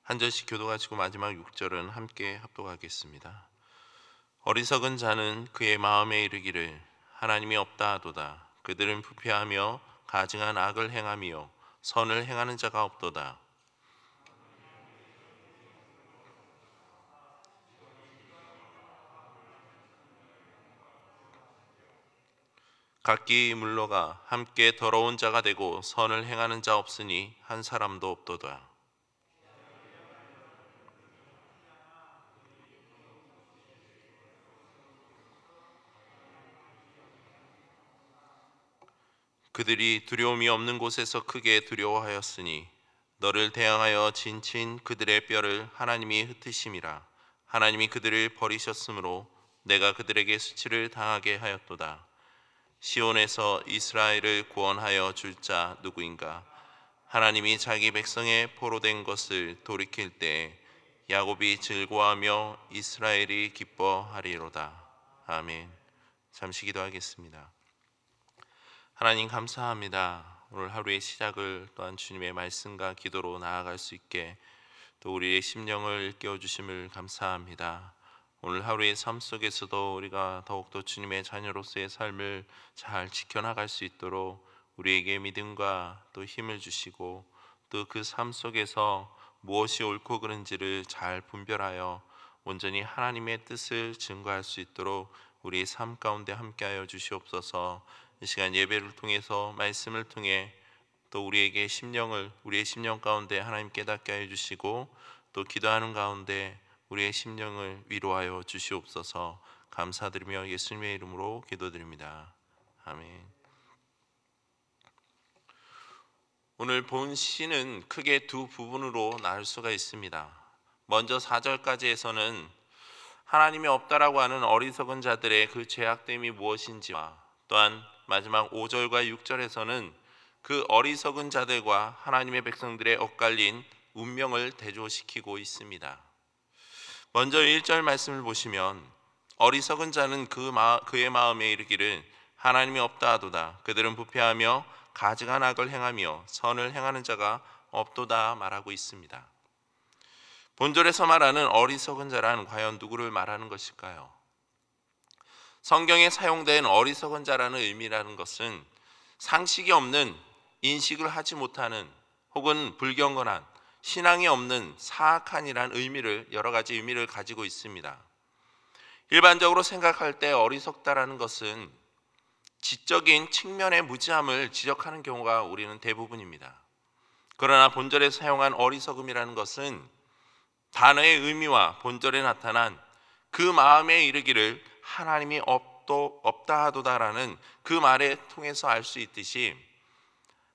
한 절씩 교도하시고 마지막 6절은 함께 합독하겠습니다. 어리석은 자는 그의 마음에 이르기를 하나님이 없다 하도다. 그들은 부패하며 가증한 악을 행하며 선을 행하는 자가 없도다. 각기 물러가 함께 더러운 자가 되고 선을 행하는 자 없으니 한 사람도 없도다. 그들이 두려움이 없는 곳에서 크게 두려워하였으니 너를 대항하여 진친 그들의 뼈를 하나님이 흩으심이라. 하나님이 그들을 버리셨으므로 내가 그들에게 수치를 당하게 하였도다. 시온에서 이스라엘을 구원하여 줄 자 누구인가? 하나님이 자기 백성의 포로된 것을 돌이킬 때 야곱이 즐거워하며 이스라엘이 기뻐하리로다. 아멘. 잠시 기도하겠습니다. 하나님 감사합니다. 오늘 하루의 시작을 또한 주님의 말씀과 기도로 나아갈 수 있게 또 우리의 심령을 일깨워 주심을 감사합니다. 오늘 하루의 삶 속에서도 우리가 더욱더 주님의 자녀로서의 삶을 잘 지켜나갈 수 있도록 우리에게 믿음과 또 힘을 주시고 또 그 삶 속에서 무엇이 옳고 그른지를 잘 분별하여 온전히 하나님의 뜻을 증거할 수 있도록 우리의 삶 가운데 함께하여 주시옵소서. 이 시간 예배를 통해서 말씀을 통해 또 우리의 심령 가운데 하나님 깨닫게 하여 주시고 또 기도하는 가운데 우리의 심령을 위로하여 주시옵소서. 감사드리며 예수님의 이름으로 기도드립니다. 아멘. 오늘 본 시는 크게 두 부분으로 나눌 수가 있습니다. 먼저 4절까지에서는 하나님이 없다라고 하는 어리석은 자들의 그 죄악됨이 무엇인지와 또한 마지막 5절과 6절에서는 그 어리석은 자들과 하나님의 백성들의 엇갈린 운명을 대조시키고 있습니다. 먼저 1절 말씀을 보시면 어리석은 자는 그의 마음에 이르기를 하나님이 없다 하도다. 그들은 부패하며 가증한 악을 행하며 선을 행하는 자가 없도다 말하고 있습니다. 본절에서 말하는 어리석은 자란 과연 누구를 말하는 것일까요? 성경에 사용된 어리석은 자라는 의미라는 것은 상식이 없는, 인식을 하지 못하는 혹은 불경건한, 신앙이 없는 사악한이란 여러 가지 의미를 가지고 있습니다. 일반적으로 생각할 때 어리석다라는 것은 지적인 측면의 무지함을 지적하는 경우가 우리는 대부분입니다. 그러나 본절에 사용한 어리석음이라는 것은 단어의 의미와 본절에 나타난 그 마음에 이르기를 하나님이 없다 하도다라는 그 말에 통해서 알 수 있듯이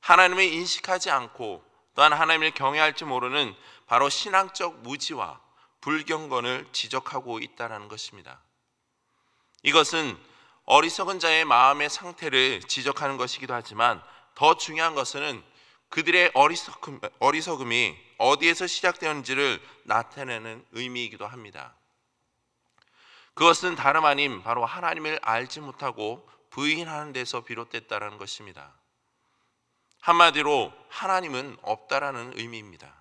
하나님을 인식하지 않고 또한 하나님을 경외할지 모르는 바로 신앙적 무지와 불경건을 지적하고 있다는 것입니다. 이것은 어리석은 자의 마음의 상태를 지적하는 것이기도 하지만 더 중요한 것은 그들의 어리석음이 어디에서 시작되었는지를 나타내는 의미이기도 합니다. 그것은 다름 아닌 바로 하나님을 알지 못하고 부인하는 데서 비롯됐다는 것입니다. 한마디로 하나님은 없다라는 의미입니다.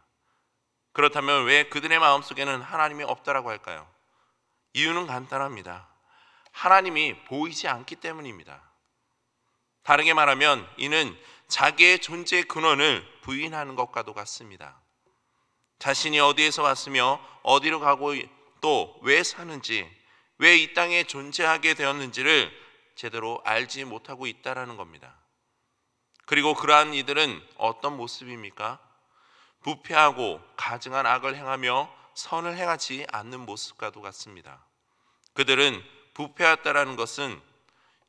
그렇다면 왜 그들의 마음속에는 하나님이 없다라고 할까요? 이유는 간단합니다. 하나님이 보이지 않기 때문입니다. 다르게 말하면 이는 자기의 존재의 근원을 부인하는 것과도 같습니다. 자신이 어디에서 왔으며 어디로 가고 또 왜 사는지, 왜 이 땅에 존재하게 되었는지를 제대로 알지 못하고 있다라는 겁니다. 그리고 그러한 이들은 어떤 모습입니까? 부패하고 가증한 악을 행하며 선을 행하지 않는 모습과도 같습니다. 그들은 부패하였다라는 것은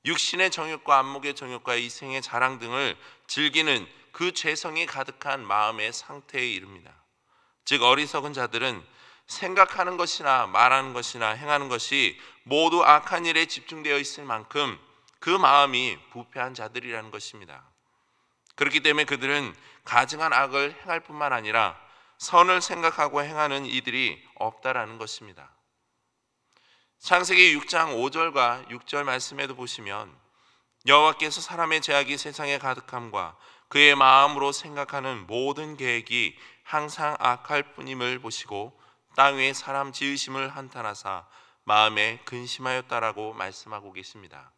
육신의 정욕과 안목의 정욕과 이생의 자랑 등을 즐기는 그 죄성이 가득한 마음의 상태에 이릅니다. 즉 어리석은 자들은 생각하는 것이나 말하는 것이나 행하는 것이 모두 악한 일에 집중되어 있을 만큼 그 마음이 부패한 자들이라는 것입니다. 그렇기 때문에 그들은 가증한 악을 행할 뿐만 아니라 선을 생각하고 행하는 이들이 없다라는 것입니다. 창세기 6장 5절과 6절 말씀에도 보시면 여호와께서 사람의 죄악이 세상에 가득함과 그의 마음으로 생각하는 모든 계획이 항상 악할 뿐임을 보시고 땅 위에 사람 지으심을 한탄하사 마음에 근심하였다라고 말씀하고 계십니다.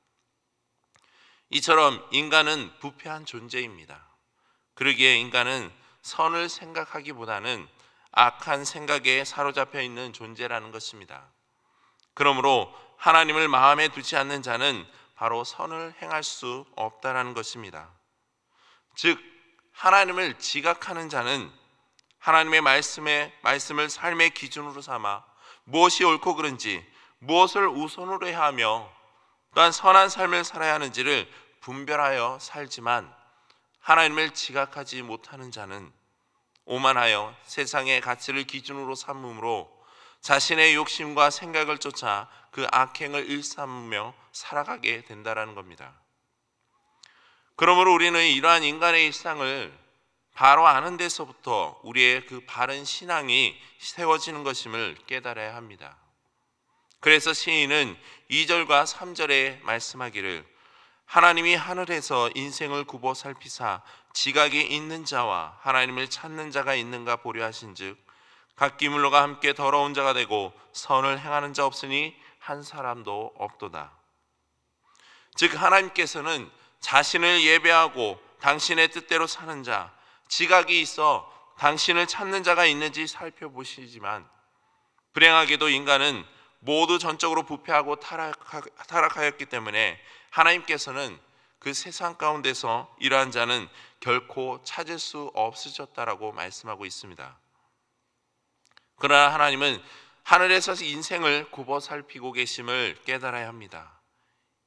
이처럼 인간은 부패한 존재입니다. 그러기에 인간은 선을 생각하기보다는 악한 생각에 사로잡혀 있는 존재라는 것입니다. 그러므로 하나님을 마음에 두지 않는 자는 바로 선을 행할 수 없다라는 것입니다. 즉 하나님을 지각하는 자는 하나님의 말씀을 삶의 기준으로 삼아 무엇이 옳고 그른지, 무엇을 우선으로 해야 하며 또한 선한 삶을 살아야 하는지를 분별하여 살지만, 하나님을 지각하지 못하는 자는 오만하여 세상의 가치를 기준으로 삼음으로 자신의 욕심과 생각을 쫓아 그 악행을 일삼으며 살아가게 된다라는 겁니다. 그러므로 우리는 이러한 인간의 일상을 바로 아는 데서부터 우리의 그 바른 신앙이 세워지는 것임을 깨달아야 합니다. 그래서 시인은 2절과 3절에 말씀하기를 하나님이 하늘에서 인생을 굽어 살피사 지각이 있는 자와 하나님을 찾는 자가 있는가 보려 하신즉 각 기물로가 함께 더러운 자가 되고 선을 행하는 자 없으니 한 사람도 없도다. 즉 하나님께서는 자신을 예배하고 당신의 뜻대로 사는 자, 지각이 있어 당신을 찾는 자가 있는지 살펴보시지만, 불행하게도 인간은 모두 전적으로 부패하고 타락하였기 때문에 하나님께서는 그 세상 가운데서 이러한 자는 결코 찾을 수 없으셨다라고 말씀하고 있습니다. 그러나 하나님은 하늘에서 인생을 굽어 살피고 계심을 깨달아야 합니다.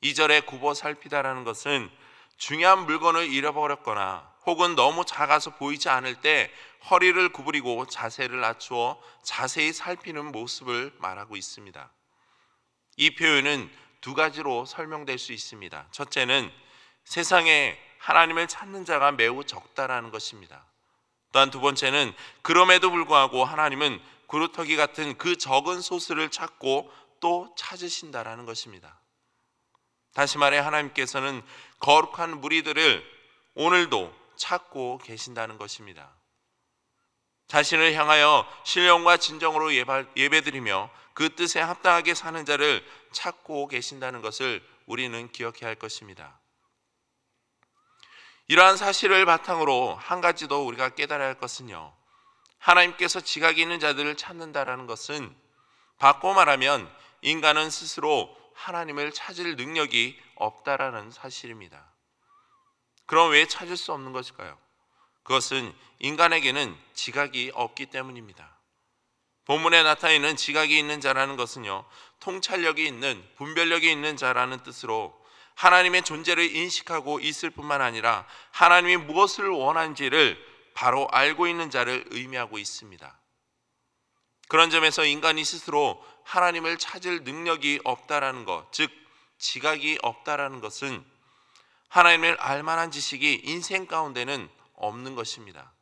2절에 굽어 살피다라는 것은 중요한 물건을 잃어버렸거나 혹은 너무 작아서 보이지 않을 때 허리를 구부리고 자세를 낮추어 자세히 살피는 모습을 말하고 있습니다. 이 표현은 두 가지로 설명될 수 있습니다. 첫째는 세상에 하나님을 찾는 자가 매우 적다라는 것입니다. 또한 두 번째는 그럼에도 불구하고 하나님은 구루터기 같은 그 적은 소수를 찾고 또 찾으신다라는 것입니다. 다시 말해 하나님께서는 거룩한 무리들을 오늘도 찾고 계신다는 것입니다. 자신을 향하여 신령과 진정으로 예배드리며 그 뜻에 합당하게 사는 자를 찾고 계신다는 것을 우리는 기억해야 할 것입니다. 이러한 사실을 바탕으로 한 가지 더 우리가 깨달아야 할 것은요, 하나님께서 지각이 있는 자들을 찾는다라는 것은 바꿔 말하면 인간은 스스로 하나님을 찾을 능력이 없다라는 사실입니다. 그럼 왜 찾을 수 없는 것일까요? 그것은 인간에게는 지각이 없기 때문입니다. 본문에 나타내는 지각이 있는 자라는 것은요, 통찰력이 있는, 분별력이 있는 자라는 뜻으로 하나님의 존재를 인식하고 있을 뿐만 아니라 하나님이 무엇을 원하는지를 바로 알고 있는 자를 의미하고 있습니다. 그런 점에서 인간이 스스로 하나님을 찾을 능력이 없다라는 것, 즉 지각이 없다라는 것은 하나님을 알만한 지식이 인생 가운데는 없는 것입니다.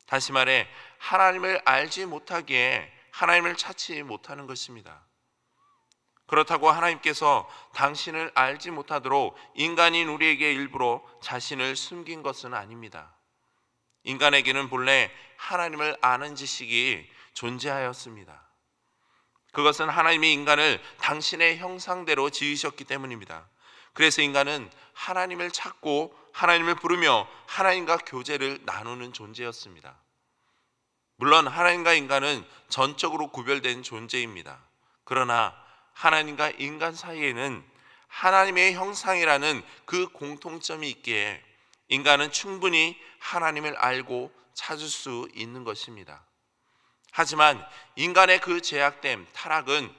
다시 말해 하나님을 알지 못하기에 하나님을 찾지 못하는 것입니다. 그렇다고 하나님께서 당신을 알지 못하도록 인간인 우리에게 일부러 자신을 숨긴 것은 아닙니다. 인간에게는 본래 하나님을 아는 지식이 존재하였습니다. 그것은 하나님이 인간을 당신의 형상대로 지으셨기 때문입니다. 그래서 인간은 하나님을 찾고 하나님을 부르며 하나님과 교제를 나누는 존재였습니다. 물론 하나님과 인간은 전적으로 구별된 존재입니다. 그러나 하나님과 인간 사이에는 하나님의 형상이라는 그 공통점이 있기에 인간은 충분히 하나님을 알고 찾을 수 있는 것입니다. 하지만 인간의 그 죄악됨, 타락은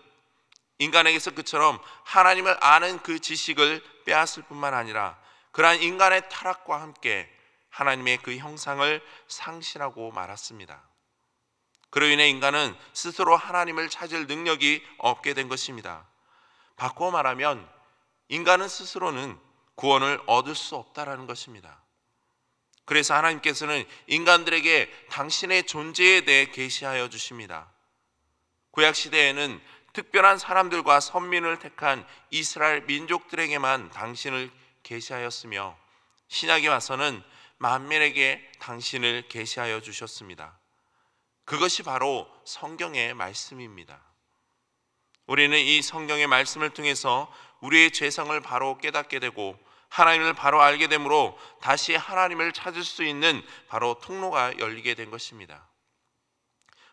인간에게서 그처럼 하나님을 아는 그 지식을 빼앗을 뿐만 아니라 그러한 인간의 타락과 함께 하나님의 그 형상을 상실하고 말았습니다. 그로 인해 인간은 스스로 하나님을 찾을 능력이 없게 된 것입니다. 바꿔 말하면 인간은 스스로는 구원을 얻을 수 없다라는 것입니다. 그래서 하나님께서는 인간들에게 당신의 존재에 대해 계시하여 주십니다. 구약 시대에는 특별한 사람들과 선민을 택한 이스라엘 민족들에게만 당신을 계시하였으며 신약에 와서는 만민에게 당신을 계시하여 주셨습니다. 그것이 바로 성경의 말씀입니다. 우리는 이 성경의 말씀을 통해서 우리의 죄성을 바로 깨닫게 되고 하나님을 바로 알게 되므로 다시 하나님을 찾을 수 있는 바로 통로가 열리게 된 것입니다.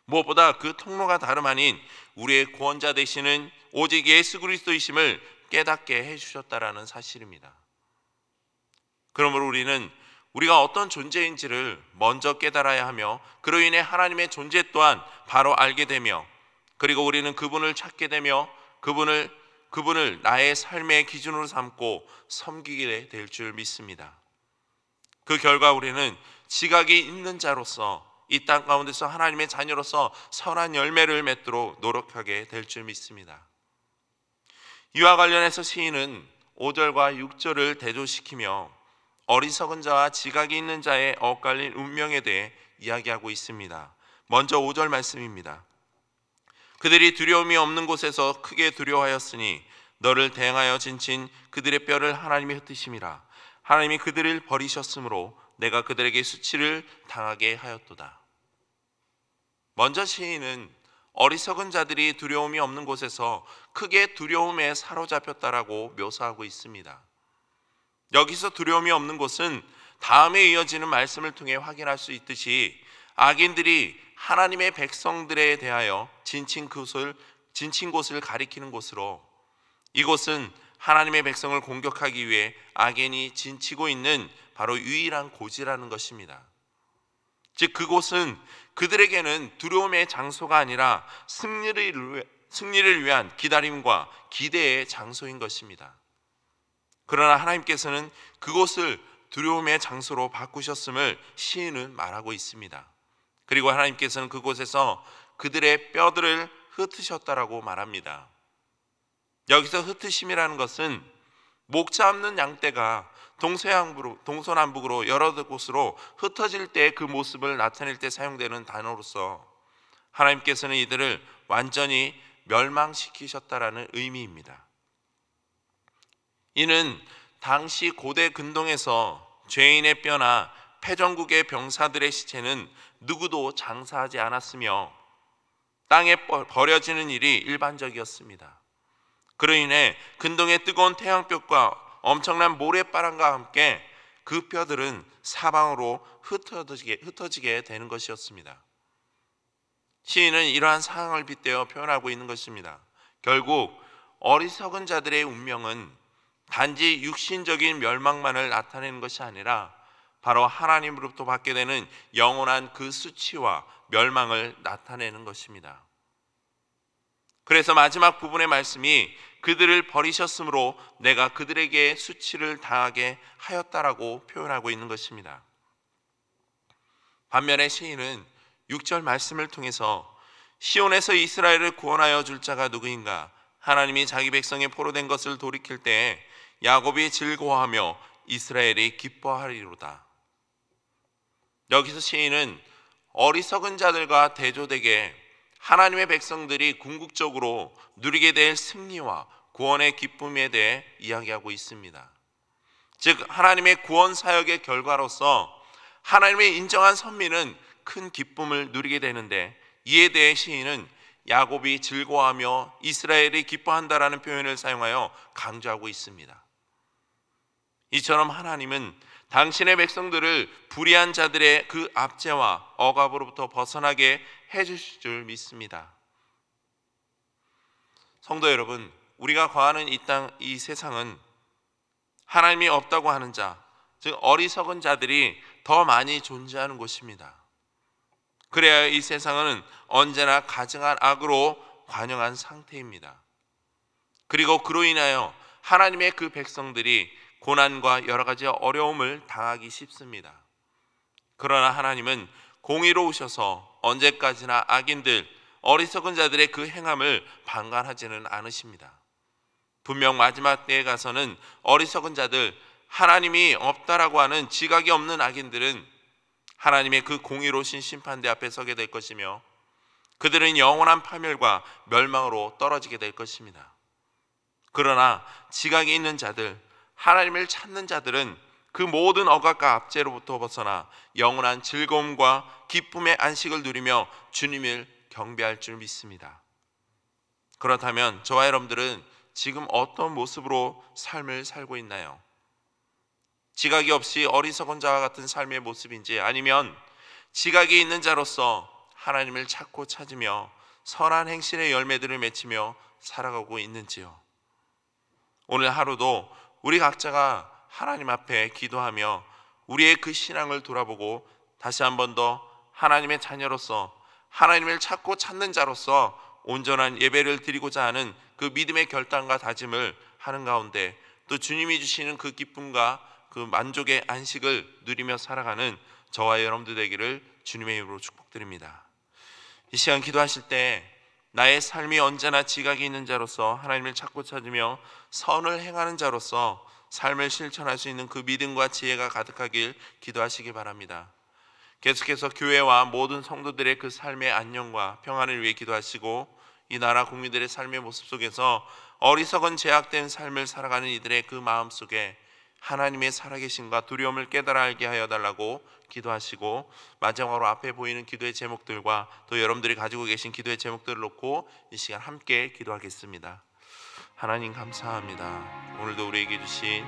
무엇보다 그 통로가 다름 아닌 우리의 구원자 되시는 오직 예수 그리스도이심을 깨닫게 해주셨다라는 사실입니다. 그러므로 우리는 우리가 어떤 존재인지를 먼저 깨달아야 하며 그로 인해 하나님의 존재 또한 바로 알게 되며 그리고 우리는 그분을 찾게 되며 그분을 나의 삶의 기준으로 삼고 섬기게 될 줄 믿습니다. 그 결과 우리는 지각이 있는 자로서 이 땅 가운데서 하나님의 자녀로서 선한 열매를 맺도록 노력하게 될 줄 믿습니다. 이와 관련해서 시인은 5절과 6절을 대조시키며 어리석은 자와 지각이 있는 자의 엇갈린 운명에 대해 이야기하고 있습니다. 먼저 5절 말씀입니다. 그들이 두려움이 없는 곳에서 크게 두려워하였으니 너를 대항하여 진친 그들의 뼈를 하나님이 흩으심이라. 하나님이 그들을 버리셨으므로 내가 그들에게 수치를 당하게 하였도다. 먼저 시인은 어리석은 자들이 두려움이 없는 곳에서 크게 두려움에 사로잡혔다라고 묘사하고 있습니다. 여기서 두려움이 없는 곳은 다음에 이어지는 말씀을 통해 확인할 수 있듯이 악인들이 하나님의 백성들에 대하여 진친 곳을 가리키는 곳으로 이곳은 하나님의 백성을 공격하기 위해 악인이 진치고 있는 바로 유일한 고지라는 것입니다. 즉 그곳은 그들에게는 두려움의 장소가 아니라 승리를 위한 기다림과 기대의 장소인 것입니다. 그러나 하나님께서는 그곳을 두려움의 장소로 바꾸셨음을 시인은 말하고 있습니다. 그리고 하나님께서는 그곳에서 그들의 뼈들을 흩으셨다라고 말합니다. 여기서 흩으심이라는 것은 목 잡는 양떼가 동서남북으로 여러 곳으로 흩어질 때 그 모습을 나타낼 때 사용되는 단어로서 하나님께서는 이들을 완전히 멸망시키셨다라는 의미입니다. 이는 당시 고대 근동에서 죄인의 뼈나 패전국의 병사들의 시체는 누구도 장사하지 않았으며 땅에 버려지는 일이 일반적이었습니다. 그로 인해 근동의 뜨거운 태양볕과 엄청난 모래바람과 함께 그 뼈들은 사방으로 흩어지게 되는 것이었습니다. 시인은 이러한 상황을 빗대어 표현하고 있는 것입니다. 결국 어리석은 자들의 운명은 단지 육신적인 멸망만을 나타내는 것이 아니라 바로 하나님으로부터 받게 되는 영원한 그 수치와 멸망을 나타내는 것입니다. 그래서 마지막 부분의 말씀이 그들을 버리셨으므로 내가 그들에게 수치를 당하게 하였다라고 표현하고 있는 것입니다. 반면에 시인은 6절 말씀을 통해서 시온에서 이스라엘을 구원하여 줄 자가 누구인가? 하나님이 자기 백성의 포로된 것을 돌이킬 때 야곱이 즐거워하며 이스라엘이 기뻐하리로다. 여기서 시인은 어리석은 자들과 대조되게 하나님의 백성들이 궁극적으로 누리게 될 승리와 구원의 기쁨에 대해 이야기하고 있습니다. 즉 하나님의 구원 사역의 결과로서 하나님의 인정한 선민은 큰 기쁨을 누리게 되는데 이에 대해 시인은 야곱이 즐거워하며 이스라엘이 기뻐한다라는 표현을 사용하여 강조하고 있습니다. 이처럼 하나님은 당신의 백성들을 불의한 자들의 그 압제와 억압으로부터 벗어나게 해주실 줄 믿습니다. 성도 여러분, 우리가 거하는 이 세상은 하나님이 없다고 하는 자, 즉 어리석은 자들이 더 많이 존재하는 곳입니다. 그래야 이 세상은 언제나 가증한 악으로 관영한 상태입니다. 그리고 그로 인하여 하나님의 그 백성들이 고난과 여러 가지 어려움을 당하기 쉽습니다. 그러나 하나님은 공의로우셔서 언제까지나 악인들, 어리석은 자들의 그 행함을 방관하지는 않으십니다. 분명 마지막 때에 가서는 어리석은 자들, 하나님이 없다라고 하는 지각이 없는 악인들은 하나님의 그 공의로우신 심판대 앞에 서게 될 것이며 그들은 영원한 파멸과 멸망으로 떨어지게 될 것입니다. 그러나 지각이 있는 자들, 하나님을 찾는 자들은 그 모든 억압과 압제로부터 벗어나 영원한 즐거움과 기쁨의 안식을 누리며 주님을 경배할 줄 믿습니다. 그렇다면 저와 여러분들은 지금 어떤 모습으로 삶을 살고 있나요? 지각이 없이 어리석은 자와 같은 삶의 모습인지, 아니면 지각이 있는 자로서 하나님을 찾고 찾으며 선한 행실의 열매들을 맺히며 살아가고 있는지요? 오늘 하루도 우리 각자가 하나님 앞에 기도하며 우리의 그 신앙을 돌아보고 다시 한 번 더 하나님의 자녀로서, 하나님을 찾고 찾는 자로서 온전한 예배를 드리고자 하는 그 믿음의 결단과 다짐을 하는 가운데, 또 주님이 주시는 그 기쁨과 그 만족의 안식을 누리며 살아가는 저와 여러분들 되기를 주님의 이름으로 축복드립니다. 이 시간 기도하실 때 나의 삶이 언제나 지각이 있는 자로서 하나님을 찾고 찾으며 선을 행하는 자로서 삶을 실천할 수 있는 그 믿음과 지혜가 가득하길 기도하시기 바랍니다. 계속해서 교회와 모든 성도들의 그 삶의 안녕과 평안을 위해 기도하시고, 이 나라 국민들의 삶의 모습 속에서 어리석은 제약된 삶을 살아가는 이들의 그 마음 속에 하나님의 살아계심과 두려움을 깨달아 알게 하여 달라고 기도하시고, 마지막으로 앞에 보이는 기도의 제목들과 또 여러분들이 가지고 계신 기도의 제목들을 놓고 이 시간 함께 기도하겠습니다. 하나님 감사합니다. 오늘도 우리에게 주신